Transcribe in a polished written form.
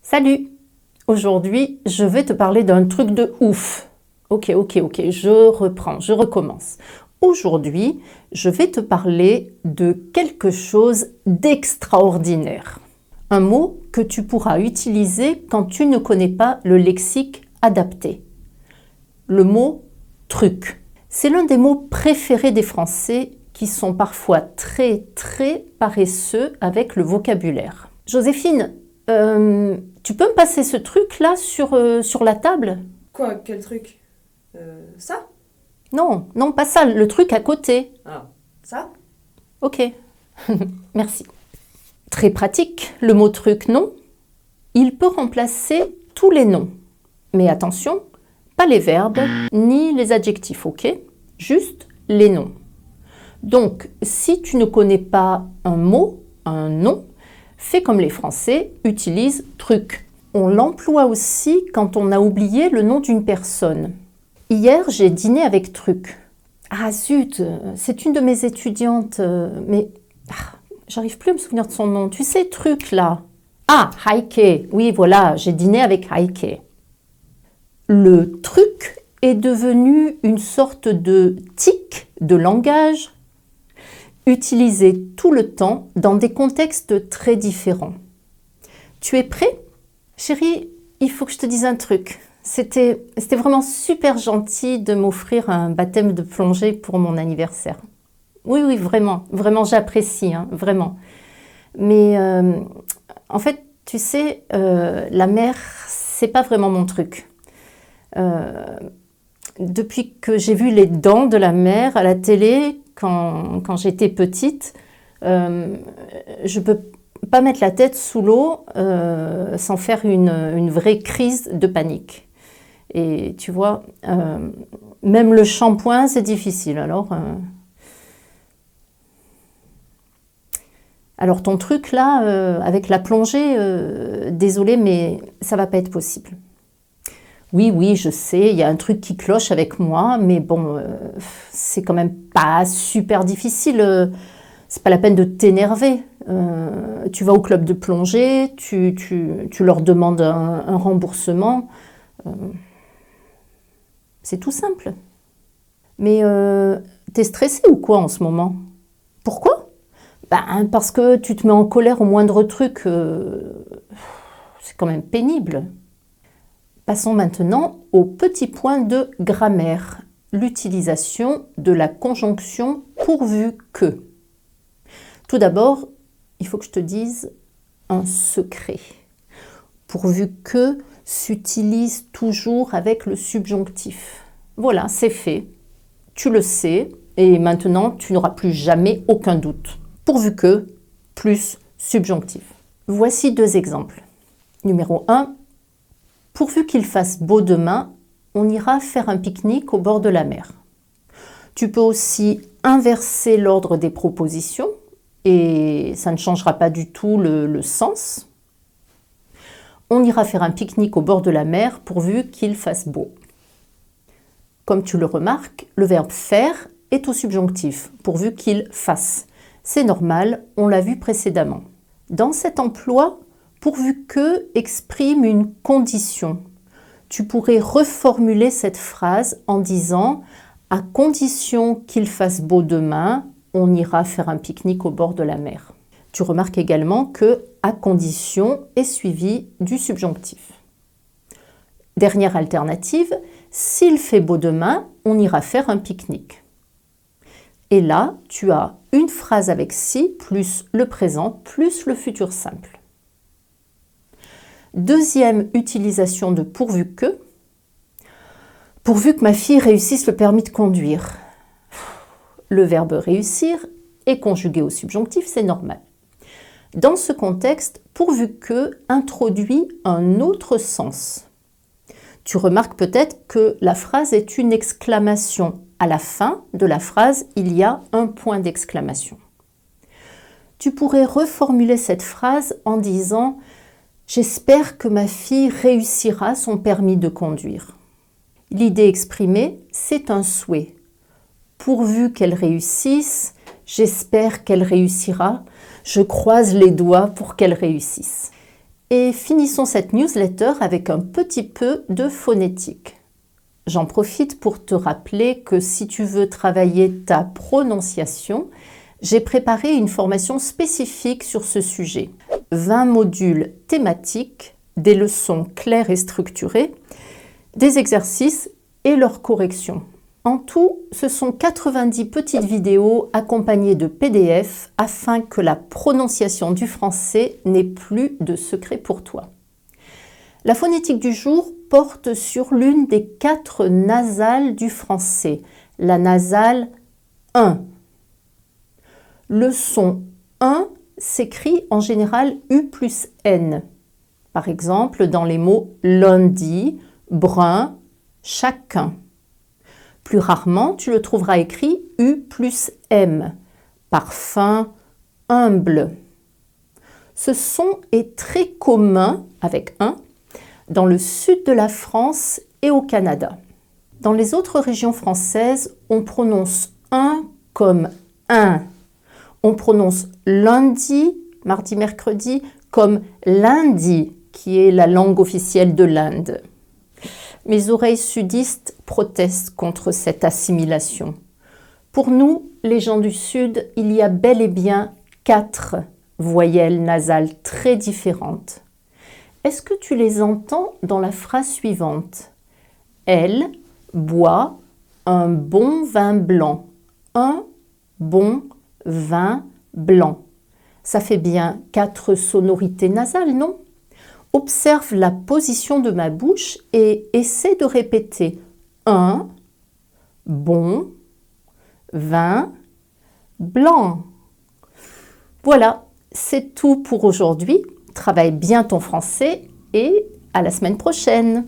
Salut! Aujourd'hui, je vais te parler d'un truc de ouf. Ok, je reprends, je recommence. Aujourd'hui, je vais te parler de quelque chose d'extraordinaire. Un mot que tu pourras utiliser quand tu ne connais pas le lexique adapté. Le mot « truc ». C'est l'un des mots préférés des Français qui sont parfois très paresseux avec le vocabulaire. Joséphine, tu peux me passer ce truc-là sur la table? Quoi? Quel truc? Ça? Non, pas ça, le truc à côté. Ah, ça? Ok, merci. Très pratique, le mot truc, non? Il peut remplacer tous les noms. Mais attention, pas les verbes ni les adjectifs, ok? Juste les noms. Donc, si tu ne connais pas un mot, un nom, fais comme les Français, utilise truc. On l'emploie aussi quand on a oublié le nom d'une personne. Hier, j'ai dîné avec truc. Ah zut, c'est une de mes étudiantes, mais j'arrive plus à me souvenir de son nom. Tu sais, truc là. Ah, Heike. Oui, voilà, j'ai dîné avec Heike. Le truc est devenu une sorte de tic de langage utilisé tout le temps dans des contextes très différents. Tu es prêt? Chérie, il faut que je te dise un truc. C'était vraiment super gentil de m'offrir un baptême de plongée pour mon anniversaire. Oui, vraiment, j'apprécie, hein, vraiment. Mais en fait, tu sais, la mer, c'est pas vraiment mon truc. Depuis que j'ai vu les dents de la mer à la télé, quand j'étais petite, je peux pas mettre la tête sous l'eau sans faire une vraie crise de panique. Et tu vois, même le shampoing, c'est difficile. Alors ton truc là, avec la plongée, désolé, mais ça va pas être possible. Oui, je sais, il y a un truc qui cloche avec moi, mais bon, c'est quand même pas super difficile. C'est pas la peine de t'énerver. Tu vas au club de plongée, tu leur demandes un remboursement. C'est tout simple. Mais t'es stressée ou quoi en ce moment? Pourquoi? Parce que tu te mets en colère au moindre truc. C'est quand même pénible. Passons maintenant au petit point de grammaire, l'utilisation de la conjonction pourvu que. Tout d'abord, il faut que je te dise un secret. Pourvu que s'utilise toujours avec le subjonctif. Voilà, c'est fait. Tu le sais et maintenant tu n'auras plus jamais aucun doute. Pourvu que plus subjonctif. Voici deux exemples. Numéro 1. Pourvu qu'il fasse beau demain, on ira faire un pique-nique au bord de la mer. Tu peux aussi inverser l'ordre des propositions et ça ne changera pas du tout le sens. On ira faire un pique-nique au bord de la mer pourvu qu'il fasse beau. Comme tu le remarques, le verbe faire est au subjonctif, pourvu qu'il fasse. C'est normal, on l'a vu précédemment. Dans cet emploi, pourvu que exprime une condition. Tu pourrais reformuler cette phrase en disant « À condition qu'il fasse beau demain, on ira faire un pique-nique au bord de la mer ». Tu remarques également que « à condition » est suivi du subjonctif. Dernière alternative, s'il fait beau demain, on ira faire un pique-nique. Et là, tu as une phrase avec si plus le présent plus le futur simple. Deuxième utilisation de pourvu que ma fille réussisse le permis de conduire. Le verbe réussir est conjugué au subjonctif, c'est normal. Dans ce contexte, pourvu que introduit un autre sens. Tu remarques peut-être que la phrase est une exclamation. À la fin de la phrase, il y a un point d'exclamation. Tu pourrais reformuler cette phrase en disant « J'espère que ma fille réussira son permis de conduire ». L'idée exprimée, c'est un souhait. Pourvu qu'elle réussisse, j'espère qu'elle réussira, je croise les doigts pour qu'elle réussisse. Et finissons cette newsletter avec un petit peu de phonétique. J'en profite pour te rappeler que si tu veux travailler ta prononciation, j'ai préparé une formation spécifique sur ce sujet. 20 modules thématiques, des leçons claires et structurées, des exercices et leurs corrections. En tout, ce sont 90 petites vidéos accompagnées de PDF afin que la prononciation du français n'ait plus de secret pour toi. La phonétique du jour porte sur l'une des 4 nasales du français, la nasale 1. Le son 1 s'écrit en général U plus N. Par exemple, dans les mots lundi, brun, chacun. Plus rarement, tu le trouveras écrit U plus M, parfum, humble. Ce son est très commun, avec 1, dans le sud de la France et au Canada. Dans les autres régions françaises, on prononce 1 comme un. On prononce lundi, mardi, mercredi, comme lundi, qui est la langue officielle de l'Inde. Mes oreilles sudistes protestent contre cette assimilation. Pour nous, les gens du Sud, il y a bel et bien 4 voyelles nasales très différentes. Est-ce que tu les entends dans la phrase suivante? Elle boit un bon vin blanc. Un bon vin blanc. Ça fait bien 4 sonorités nasales, non? Observe la position de ma bouche et essaie de répéter un bon vin blanc. Voilà, c'est tout pour aujourd'hui. Travaille bien ton français et à la semaine prochaine.